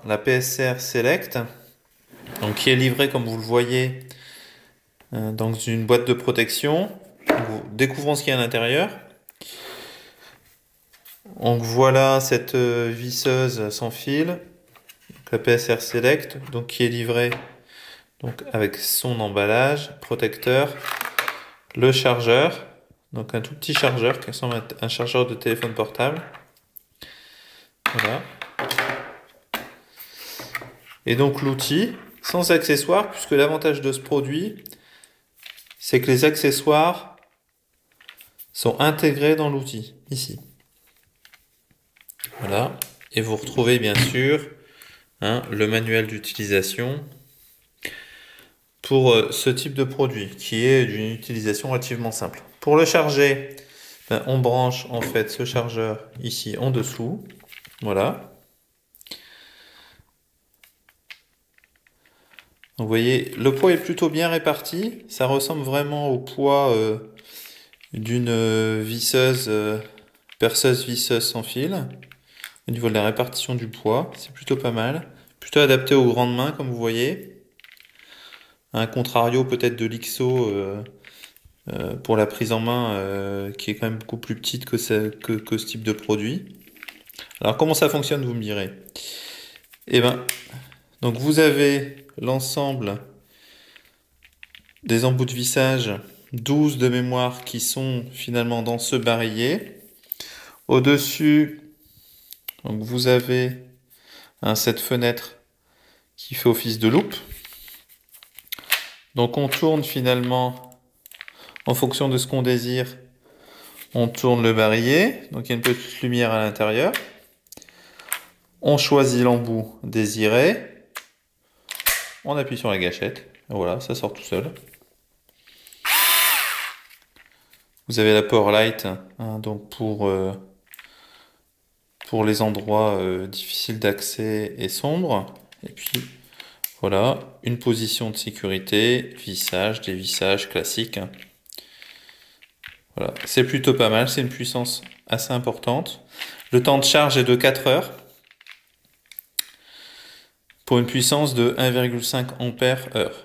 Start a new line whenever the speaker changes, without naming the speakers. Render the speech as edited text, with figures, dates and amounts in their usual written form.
la PSR Select, donc qui est livrée comme vous le voyez dans une boîte de protection. Découvrons ce qu'il y a à l'intérieur. Donc voilà cette visseuse sans fil, la PSR Select, donc qui est livrée donc avec son emballage, protecteur, le chargeur, donc un tout petit chargeur qui ressemble à un chargeur de téléphone portable. Voilà. Et donc l'outil sans accessoires, puisque l'avantage de ce produit, c'est que les accessoires sont intégrés dans l'outil, ici. Voilà. Et vous retrouvez bien sûr le manuel d'utilisation pour ce type de produit, qui est d'une utilisation relativement simple. Pour le charger, on branche en fait ce chargeur ici en dessous. Voilà. Donc, vous voyez, le poids est plutôt bien réparti. Ça ressemble vraiment au poids d'une visseuse, perceuse visseuse sans fil. Au niveau de la répartition du poids, c'est plutôt pas mal. Plutôt adapté aux grandes mains, comme vous voyez. À un contrario peut-être de l'IXO pour la prise en main, qui est quand même beaucoup plus petite que ce type de produit. Alors comment ça fonctionne, vous me direz? Eh ben, donc vous avez l'ensemble des embouts de vissage, 12 de mémoire qui sont finalement dans ce barillet. Au-dessus, donc vous avez cette fenêtre qui fait office de loupe. Donc on tourne finalement en fonction de ce qu'on désire. On tourne le barillet, donc il y a une petite lumière à l'intérieur. On choisit l'embout désiré. On appuie sur la gâchette. Et voilà, ça sort tout seul. Vous avez la Power Light, donc pour les endroits difficiles d'accès et sombres. Et puis voilà, une position de sécurité, vissage, dévissage classique. Voilà, c'est plutôt pas mal, c'est une puissance assez importante. Le temps de charge est de 4 heures pour une puissance de 1,5 ampères heure.